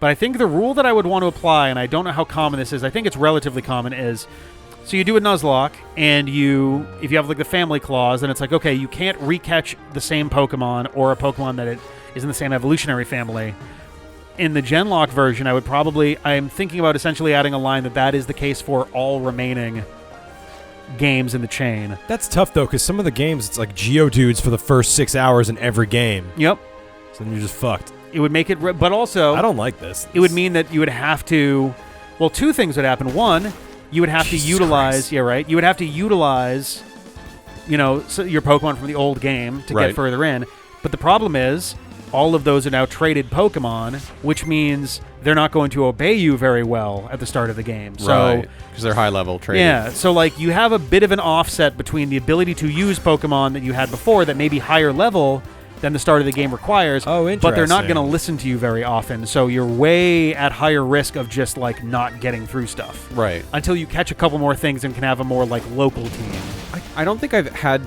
But I think the rule that I would want to apply, and I don't know how common this is, I think it's relatively common, is so you do a Nuzlocke, and if you have like the family clause, then it's like, okay, you can't recatch the same Pokemon or a Pokemon that it is in the same evolutionary family. In the Genlock version, I'm thinking about essentially adding a line that is the case for all remaining games in the chain. That's tough, though, because some of the games, it's like Geodudes for the first 6 hours in every game. Yep. So then you're just fucked. It would make it, but also... I don't like this. It would mean that you would have to... Well, two things would happen. One, you would have to utilize... Christ. Yeah, right? You would have to utilize, your Pokemon from the old game to get further in. But the problem is, all of those are now traded Pokemon, which means they're not going to obey you very well at the start of the game. So, because they're high-level traded. Yeah, so you have a bit of an offset between the ability to use Pokemon that you had before that may be higher level than the start of the game requires. Oh, interesting. But they're not going to listen to you very often, so you're way at higher risk of just not getting through stuff. Right. Until you catch a couple more things and can have a more local team. I don't think I've had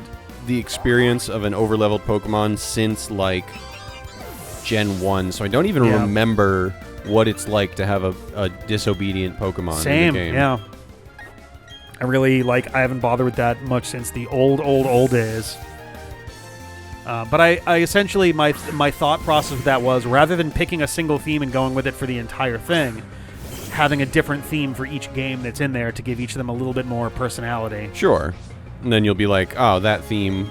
the experience of an overleveled Pokemon since Gen 1, so I don't even remember what it's like to have a disobedient Pokemon in the game. Yeah. I really, I haven't bothered with that much since the old days. But I essentially, my thought process with that was, rather than picking a single theme and going with it for the entire thing, having a different theme for each game that's in there to give each of them a little bit more personality. Sure. And then you'll be like, oh, that theme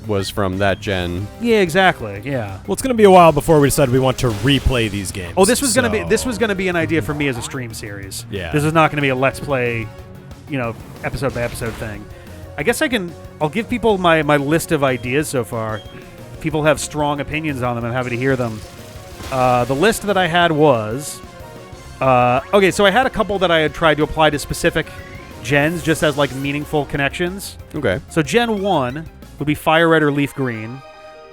was from that gen. Yeah, exactly. Yeah. Well, it's going to be a while before we decide we want to replay these games. Oh, this was going to be an idea for me as a stream series. Yeah. This is not going to be a let's play, episode by episode thing. I guess I'll give people my list of ideas so far. If people have strong opinions on them, I'm happy to hear them. The list that I had was okay. So I had a couple that I had tried to apply to specific gens, just as meaningful connections. Okay. So Gen 1 would be Fire Red or Leaf Green.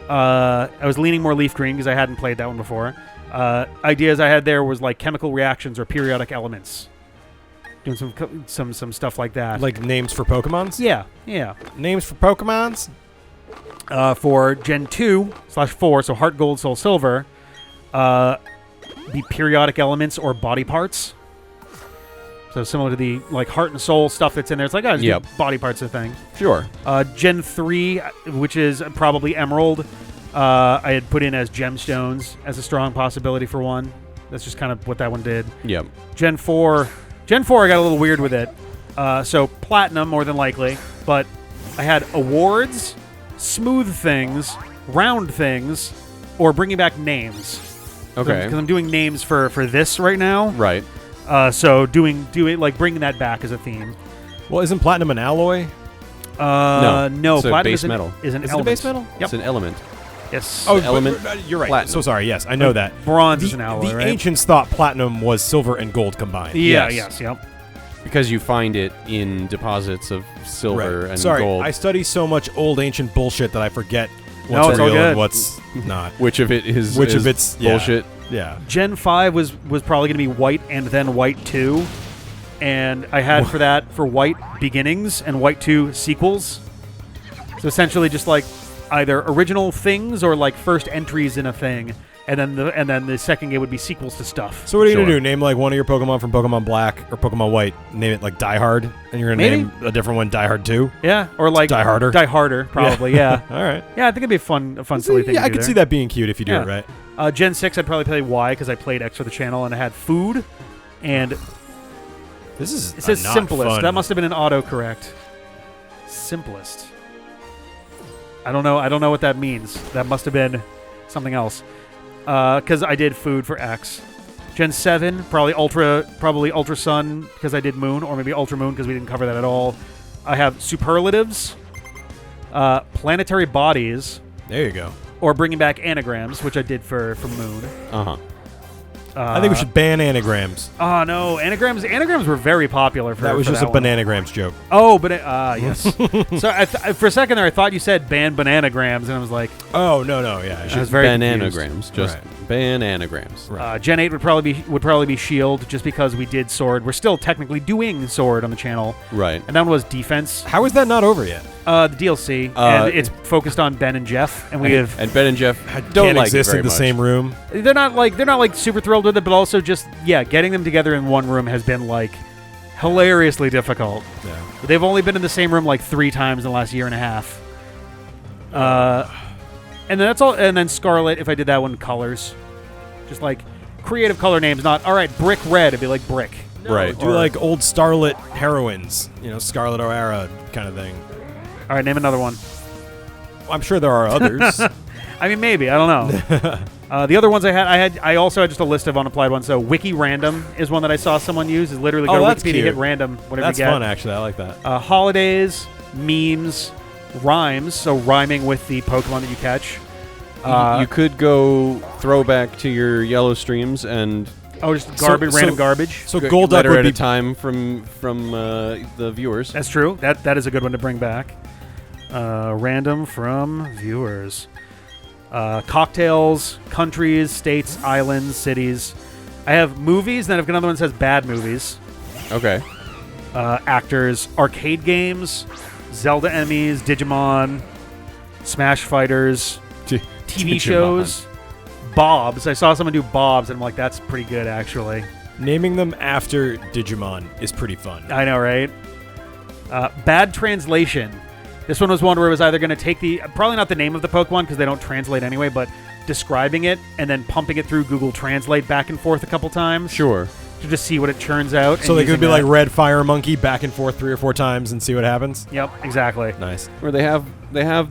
I was leaning more Leaf Green because I hadn't played that one before. Ideas I had there was chemical reactions or periodic elements. Doing some stuff like that. Like names for Pokemons? Yeah. Names for Pokemons? For Gen 2/4, so Heart Gold, Soul Silver, be periodic elements or body parts. So similar to the Heart and Soul stuff that's in there. It's just body parts of the thing. Sure. Gen 3, which is probably Emerald, I had put in as gemstones as a strong possibility for one. That's just kind of what that one did. Yep. Gen 4, I got a little weird with it. So Platinum, more than likely. But I had awards, smooth things, round things, or bringing back names. Okay. Because I'm doing names for this right now. Right. So doing bringing that back as a theme. Well, isn't Platinum an alloy? No. It's Platinum a base metal. Is an Is element. it a base metal? Yep. It's an element. Yes. Oh, element. You're right. Platinum. So sorry. Yes, I know that. Bronze is an alloy, The right? ancients thought platinum was silver and gold combined. Yeah. Yes. Yep. Because you find it in deposits of silver and Sorry, gold. I study so much old ancient bullshit that I forget No, what's it's all real good. and what's not. Which of it is it's bullshit? Yeah. Gen 5 was probably going to be White and then White 2. And I had for that for White Beginnings and White 2 sequels. So essentially just either original things or first entries in a thing. And then the second game would be sequels to stuff. So what are you going to do? Name one of your Pokemon from Pokemon Black or Pokemon White. Name it Die Hard. And you're going to name a different one Die Hard 2? Yeah. Or Die Harder. Die Harder, probably, yeah. All right. Yeah, I think it'd be a fun silly thing to do I could see that being cute if you do it right. Gen 6, I'd probably play Y because I played X for the channel and I had food. And it says not simplest. Fun. That must have been an autocorrect. Simplest. I don't know what that means. That must have been something else. Because I did food for X. Gen 7, probably Ultra Sun because I did Moon, or maybe Ultra Moon because we didn't cover that at all. I have Superlatives, Planetary Bodies. There you go. Or bringing back Anagrams, which I did for Moon. Uh-huh. I think we should ban anagrams. Oh, no. Anagrams were very popular for that was for just that a one. bananagrams joke. Oh, but yes. So for a second there, I thought you said ban Bananagrams, and I was like, oh no, yeah. I was very Bananagrams, just Bananagrams. Right. Gen 8 would probably be Shield, just because we did Sword. We're still technically doing Sword on the channel, right? And that one was Defense. How is that not over yet? The DLC, and it's focused on Ben and Jeff, and we have and Ben and Jeff Can't don't like exist it very in the much. same room. they're not like super thrilled with it, but also just getting them together in one room has been like hilariously difficult. Yeah. They've only been in the same room like 3 times in the last year and a half. And then that's all. And then Scarlet, if I did that one, colors, just like creative color names. Not all right. Brick red. It'd be like brick. Right. Do like old Starlet heroines, Scarlet O'Hara kind of thing. All right, name another one. I'm sure there are others. I mean, maybe. I don't know. The other ones I also had just a list of unapplied ones. So Wiki Random is one that I saw someone use. Is literally go to that's Wikipedia, cute. hit random, whatever That's you get. fun, actually. I like that. Holidays, memes, rhymes. So rhyming with the Pokemon that you catch. You could go throwback to your yellow streams and Just garbage, random garbage. So Golduck letter would at be a time from the viewers. That's true. That is a good one to bring back. Random from viewers. Cocktails, countries, states, islands, cities. I have movies, then I've got another one that says bad movies. Okay. Actors, arcade games, Zelda enemies, Digimon, Smash Fighters, TV Digimon. shows, Bobs. I saw someone do Bobs, and I'm like, that's pretty good, actually. naming them after Digimon is pretty fun. I know, right? Bad translation. This one was one where it was either going to take probably not the name of the Pokemon because they don't translate anyway, but describing it and then pumping it through Google Translate back and forth a couple times. Sure. To just see what it churns out. So they could be like Red Fire Monkey back and forth 3 or 4 times and see what happens? Yep, exactly. Nice. Where they have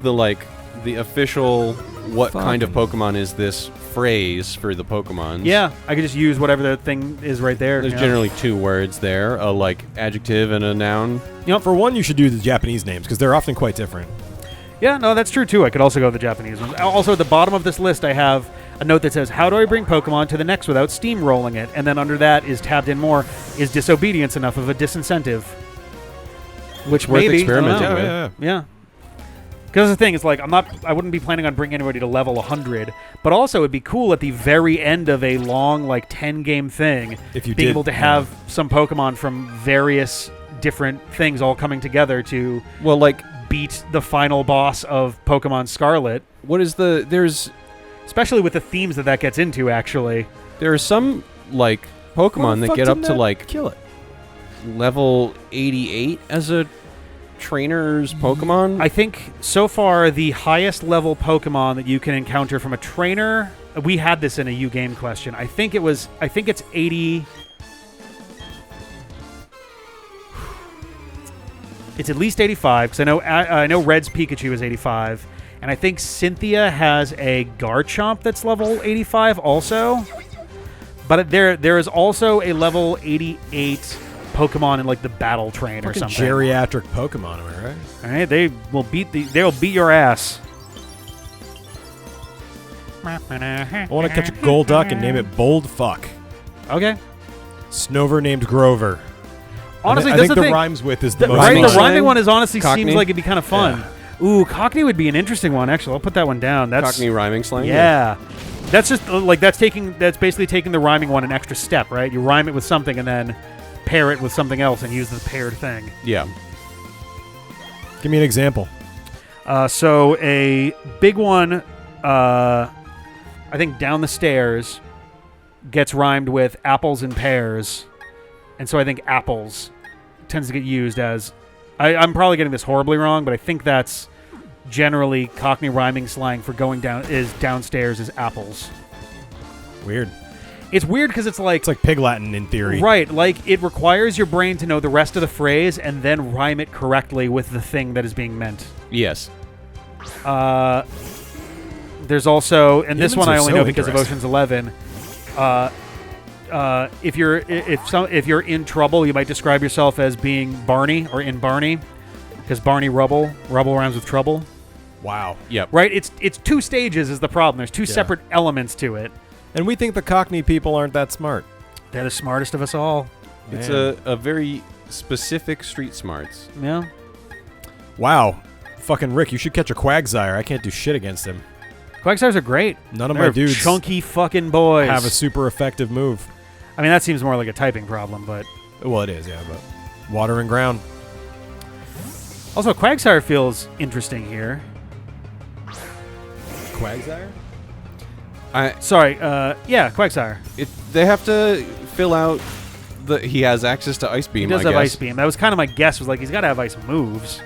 the official what kind of Pokemon is this phrase for the Pokemon. Yeah, I could just use whatever the thing is right there. There's generally 2 words there, a like adjective and a noun. Yep. For one, you should do the Japanese names because they're often quite different. Yeah, no, that's true too. I could also go with the Japanese ones. Also, at the bottom of this list, I have a note that says, "How do I bring Pokemon to the next without steamrolling it?" And then under that is tabbed in more, "Is disobedience enough of a disincentive?" Which Worth maybe experimenting with. Yeah. Because the thing is, like, I wouldn't be planning on bringing anybody to level 100, but also it'd be cool at the very end of a long, like, 10-game thing, If you being did, able to have some Pokemon from various different things all coming together to beat the final boss of Pokemon Scarlet. There's Especially with the themes that gets into, actually. there are some like Pokemon that get up to like kill it. level 88 as a trainer's Pokemon. I think so far the highest level Pokemon that you can encounter from a trainer, we had this in a U-Game question. I think it's 80. It's at least 85 because I know Red's Pikachu is 85, and I think Cynthia has a Garchomp that's level 85 also. But there is also a level 88 Pokemon in like the Battle Train or something. Geriatric Pokemon, am I right? All right, they'll beat your ass. I want to catch a Golduck and name it Bold Fuck. Okay. Snover named Grover. Honestly, I that's think the the thing. rhymes with is the most Right, Rhyming the fun. rhyming one is honestly Cockney? seems like it'd be kind of fun. Ooh, Cockney would be an interesting one. Actually, I'll put that one down. That's Cockney rhyming slang. yeah. That's just like that's basically taking the rhyming one an extra step, right? You rhyme it with something and then pair it with something else and use the paired thing. Yeah. Give me an example. So a big one, I think down the stairs gets rhymed with apples and pears, and so I think apples tends to get used as. I'm probably getting this horribly wrong, but I think that's generally Cockney rhyming slang for going down is downstairs is apples. Weird. It's weird because it's like Pig Latin in theory. right, like it requires your brain to know the rest of the phrase and then rhyme it correctly with the thing that is being meant. Yes. There's also, and this Humans one I are only so know because of interesting. Ocean's 11. If you're in trouble, you might describe yourself as being Barney or in Barney, because Barney Rubble rhymes with trouble. Wow. Yep. Right? It's 2 stages is the problem. There's 2 separate elements to it. And we think the Cockney people aren't that smart. They're the smartest of us all. It's Man. a very specific street smarts. Yeah. Wow. Fucking Rick, you should catch a Quagsire. I can't do shit against him. Quagsires are great. None of They're my dudes chunky fucking boys. have a super effective move. I mean, that seems more like a typing problem, but Well, it is, yeah, but water and ground. Also, Quagsire feels interesting here. Quagsire? Sorry, yeah, Quagsire. They have to fill out he has access to Ice Beam. He does I have guess. Ice Beam. That was kind of my guess. Was like he's got to have ice moves.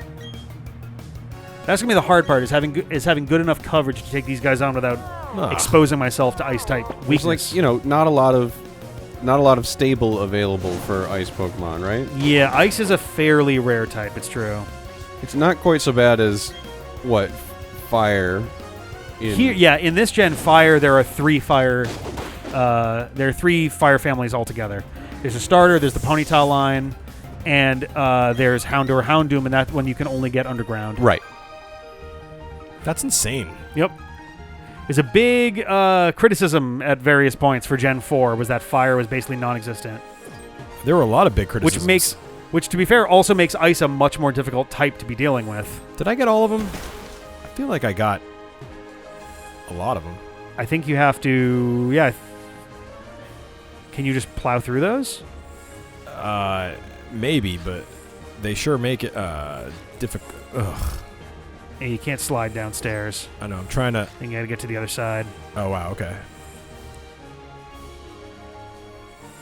That's gonna be the hard part. Is having good enough coverage to take these guys on without exposing myself to ice type weakness. There's like not a lot of stable available for ice Pokemon, right? Yeah, ice is a fairly rare type. It's true. It's not quite so bad as fire. In this gen, fire there are 3 fire. There are 3 fire families altogether. There's a starter. There's the Ponyta line, and there's Houndoom, and that one you can only get underground. Right. That's insane. Yep. There's a big criticism at various points for Gen 4 was that fire was basically non-existent. There were a lot of big criticisms. Which to be fair, also makes ice a much more difficult type to be dealing with. Did I get all of them? I feel like I got a lot of them. I think you have to, yeah. Can you just plow through those? Maybe, but they sure make it difficult. Ugh. Yeah, you can't slide downstairs. I know, I'm trying to... Then you gotta get to the other side. Oh, wow, okay.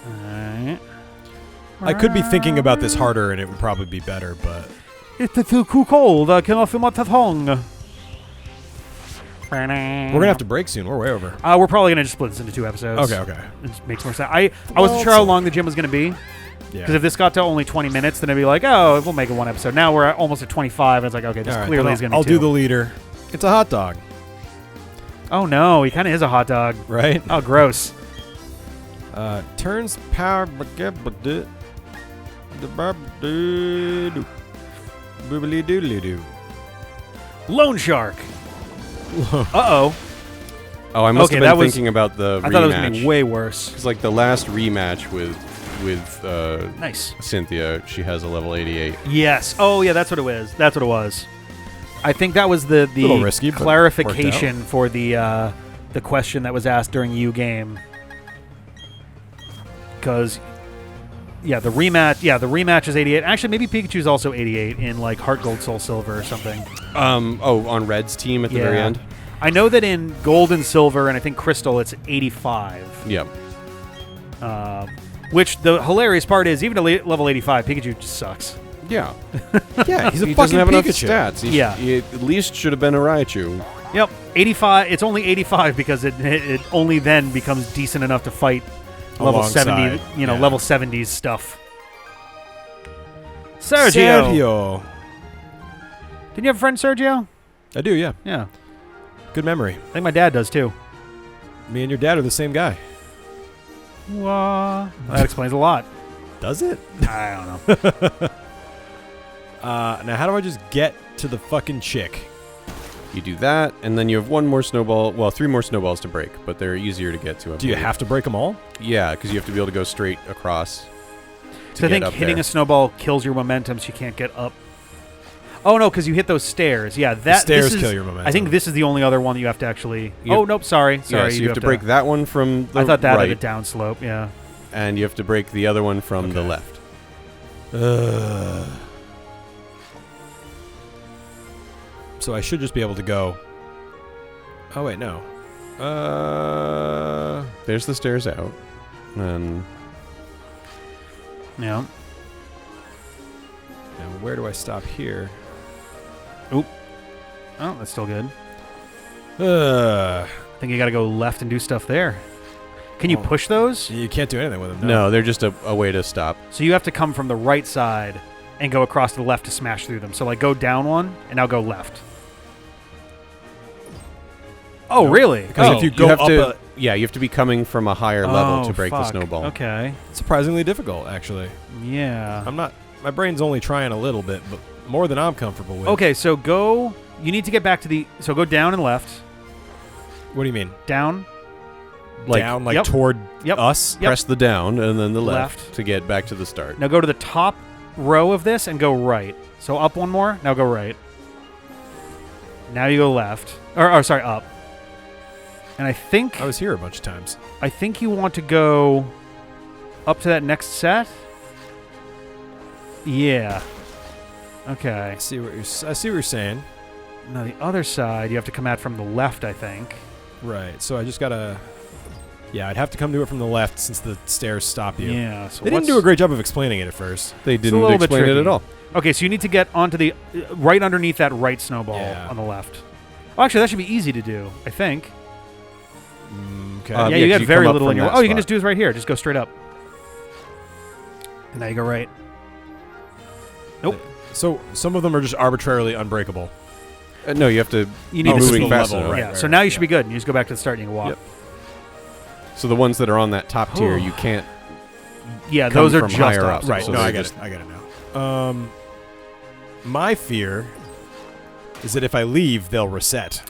Alright. I could be thinking about this harder and it would probably be better, but... It's too cold. I cannot feel my tongue. We're gonna have to break soon. We're way over. We're probably gonna just split this into 2 episodes. Okay. It just makes more sense. I wasn't sure how long the gym was gonna be. Yeah. Because if this got to only 20 minutes, then it'd be like, oh, we'll make it 1 episode. Now we're almost at 25, and it's like, okay, this clearly is going to be I'll 2. do the leader. It's a hot dog. Oh, no, he kind of is a hot dog. Right? Oh, gross. Turns power... Loan Shark. Uh-oh. Oh, I must have been thinking about the rematch. I thought it was going to be way worse. Because like the last rematch with nice. Cynthia, she has a level 88. Yes. Oh, yeah, that's what it was. That's what it was. I think that was the risky, clarification for the question that was asked during U game. Because, yeah, the rematch is 88. Actually, maybe Pikachu's also 88 in like Heart Gold, Soul Silver or something. On Red's team at the very end. I know that in Gold and Silver and I think Crystal, it's 85. Yep. Which the hilarious part is, even at level 85, Pikachu just sucks. Yeah. Yeah, he's a he fucking doesn't have enough Pikachu. stats. He at least should have been a Raichu. Yep, 85. It's only 85 because it only then becomes decent enough to fight level 70. Level 70s stuff. Sergio. Didn't you have a friend Sergio? I do, yeah. Yeah. Good memory. I think my dad does too. Me and your dad are the same guy. Well, that explains a lot. Does it? I don't know. Now, how do I just get to the fucking chick? You do that, and then you have 1 more snowball. Well, 3 more snowballs to break, but they're easier to get to. Do you have to break them all? Yeah, because you have to be able to go straight across. So I think hitting a snowball kills your momentum, so you can't get up. Oh no, because you hit those stairs. Yeah, the stairs kill your momentum. I think this is the only other one that you have to actually. Oh nope, sorry. Yeah, so you have to break that one from the I thought that right, had a down slope. Yeah. And you have to break the other one from the left. So I should just be able to go. Oh wait, no. There's the stairs out, and yeah. Now where do I stop here? Oop. Oh, that's still good. I think you got to go left and do stuff there. Can you push those? You can't do anything with them. No, they're just a way to stop. So you have to come from the right side and go across to the left to smash through them. So like go down one and now go left. Oh, really? Because if you go up you have to be coming from a higher level to break the snowball. Okay. It's surprisingly difficult, actually. Yeah. My brain's only trying a little bit, but more than I'm comfortable with. Okay, so you need to get back to so go down and left. What do you mean? Down. Down, toward us? Yep. Press the down and then the left to get back to the start. Now go to the top row of this and go right. So up 1 more, now go right. Now you go left. Or sorry, up. And I think... I was here a bunch of times. I think you want to go up to that next set. Yeah. Okay. I see what you're saying. Now the other side, you have to come at from the left, I think. Right. So I just gotta. Yeah, I'd have to come to it from the left since the stairs stop you. Yeah. So They didn't do a great job of explaining it at first. They a didn't little bit explain it tricky. at all. Okay, so you need to get onto the right underneath that right snowball Yeah. on the left. Oh, actually, that should be easy to do, I think. Okay. Yeah, yeah, you 'cause got you very come up little in from your. that Oh, you can spot. just do this right here. Just go straight up. And now you go right. Nope. So some of them are just arbitrarily unbreakable. No, you have to. You be need to moving speed fast level, enough. yeah. right, So now you right, should be good. You just go back to the start and you can walk. Yep. So the ones that are on that top tier, you can't. Yeah, Come those are from just higher up. obstacles. Right. So No, they're I get just- it. I get it now. My fear is that if I leave, they'll reset.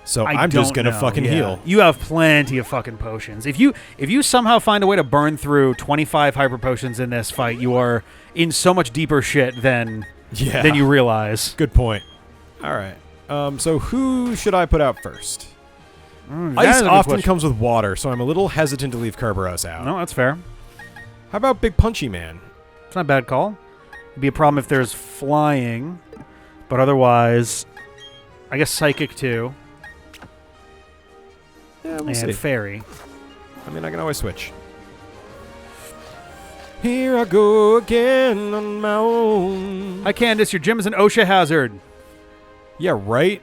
So I I'm just don't gonna know, fucking yeah. heal. You have plenty of fucking potions. If you somehow find a way to burn through 25 hyper potions in this fight, you are in so much deeper shit than you realize. Good point. All right. So who should I put out first? That Ice is a good often question. comes with water, so I'm a little hesitant to leave Kerberos out. No, that's fair. How about Big Punchy Man? It's not a bad call. It'd be a problem if there's flying, but otherwise, I guess Psychic too. Yeah, we'll And see. Fairy. I mean, I can always switch. Here I go again on my own. Hi, Candice. Your gym is an OSHA hazard. Yeah, right?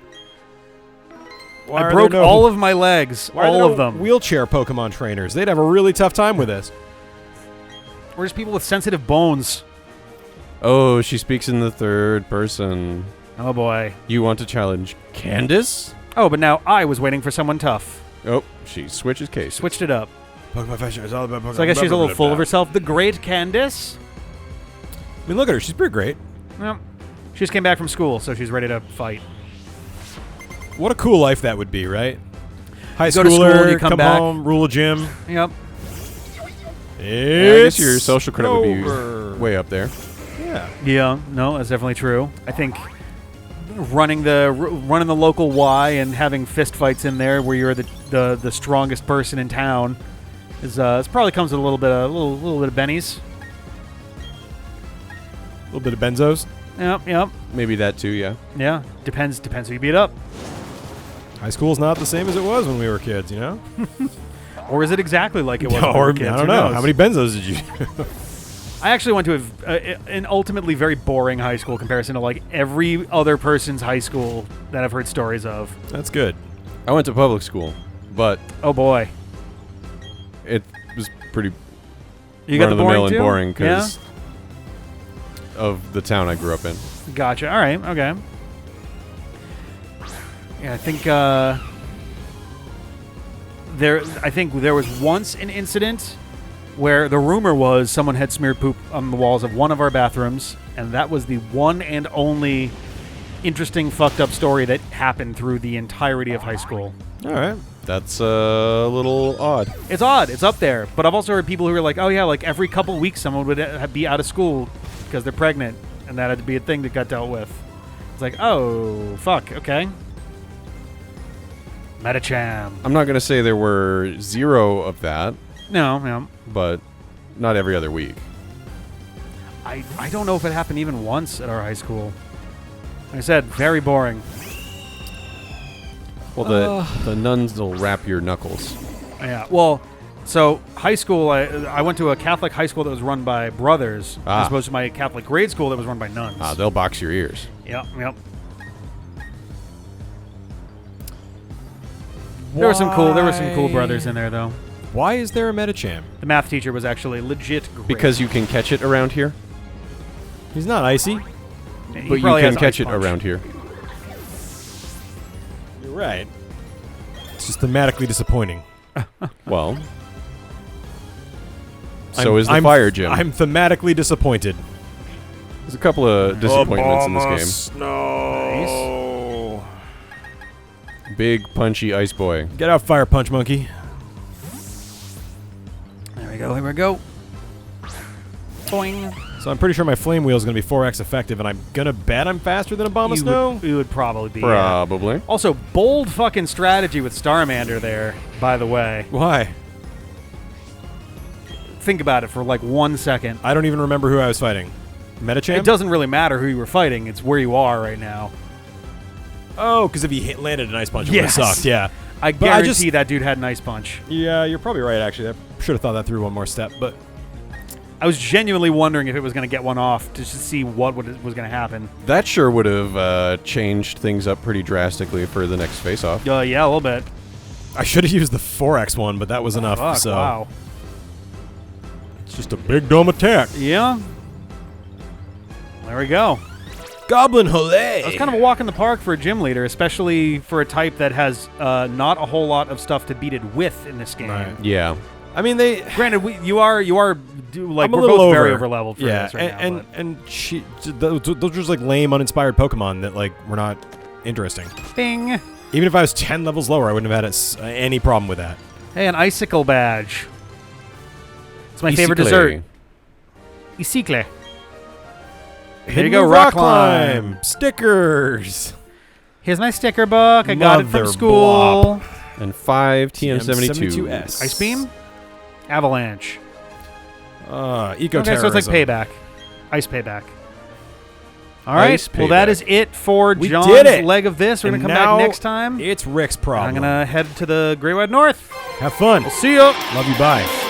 Why I are broke there no- all of my legs. why are there All no of them. Wheelchair Pokemon trainers. They'd have a really tough time with this. We're just people with sensitive bones. Oh, she speaks in the third person. Oh, boy. You want to challenge Candice? Oh, but now I was waiting for someone tough. Oh, she switches case. Switched it up. Pokemon Fashion is all about Pokemon. So I guess she's a little full of herself. The great Candice. I mean, look at her. She's pretty great. Well, she just came back from school, so she's ready to fight. What a cool life that would be, right? High Go to school, schooler, you come back. home, rule a gym. Yep. Yeah, I guess your social credit would over. be way up there. Yeah. Yeah, no, that's definitely true. I think running the local Y and having fist fights in there where you're the strongest person in town is it probably comes with a little bit of bennies. A little bit of benzos. Yep. Maybe that too, yeah. Yeah. Depends who you beat up. High school's not the same as it was when we were kids, you know? Or is it exactly like it was when we Or, were kids? I Who don't know. knows? How many benzos did you I actually went to an ultimately very boring high school comparison to like every other person's high school that I've heard stories of. That's good. I went to public school, but Oh boy. it was pretty You got the boring run-of-the-mill and too? boring because of the town I grew up in. Yeah? Gotcha. All right. Okay. Yeah, I think there was once an incident where the rumor was someone had smeared poop on the walls of one of our bathrooms, and that was the one and only interesting fucked up story that happened through the entirety of high school. All right. That's a little odd. It's odd. It's up there. But I've also heard people who are like, oh, yeah, like every couple weeks someone would be out of school because they're pregnant, and that had to be a thing that got dealt with. It's like, oh, fuck, okay. Metacham. I'm not going to say there were zero of that, No. but not every other week. I don't know if it happened even once at our high school. Like I said, very boring. Well, the nuns will wrap your knuckles. Yeah. Well, so high school, I went to a Catholic high school that was run by brothers, as opposed to my Catholic grade school that was run by nuns. They'll box your ears. Yep. There were some cool brothers in there though. Why is there a Metacham? The math teacher was actually legit great. Because you can catch it around here, He's not icy. He but you probably can has catch ice it punch. around here. You're right. It's just thematically disappointing. Well, so is the fire gym. I'm thematically disappointed. There's a couple of disappointments in this game. No. Big punchy ice boy. Get out, Fire Punch Monkey. There we go. Here we go. Boing. So I'm pretty sure my Flame Wheel is going to be 4x effective, and I'm going to bet I'm faster than Abomasnow? You would probably be. Probably. Also, bold fucking strategy with Starmander there, by the way. Why? Think about it for like 1 second. I don't even remember who I was fighting. Metachamp? It doesn't really matter who you were fighting. It's where you are right now. Oh, because if he landed an Ice Punch, it would have sucked. Yeah. I guarantee that dude had an Ice Punch. Yeah, you're probably right, actually. I should have thought that through one more step, but... I was genuinely wondering if it was going to get one off just to see what was going to happen. That sure would have changed things up pretty drastically for the next face-off. Yeah, a little bit. I should have used the 4X one, but that was enough. Fuck, so wow. It's just a big dumb attack. Yeah. There we go. Goblin Hole! That's kind of a walk in the park for a gym leader, especially for a type that has not a whole lot of stuff to beat it with in this game. Right. Yeah. I mean, they... Granted, we're I'm a both little very over over-leveled for yeah, this right now. and those are just like lame, uninspired Pokemon that like were not interesting. Bing. Even if I was 10 levels lower, I wouldn't have had any problem with that. Hey, an icicle badge. It's my favorite dessert. Icicle. Here you go, rock climb. Stickers. Here's my sticker book. I got it from Mother school. blop. And 5 TM72. TM72S. Ice beam. Avalanche. Eco-terrorism. Okay, so it's like payback. Ice payback. All right. Ice Well, that payback. is it for We John's did it. leg of this. We're going And to come now back next time. It's Rick's I'm problem. going to head to the Great Wide North. Have fun. We'll see you. Love you. Bye.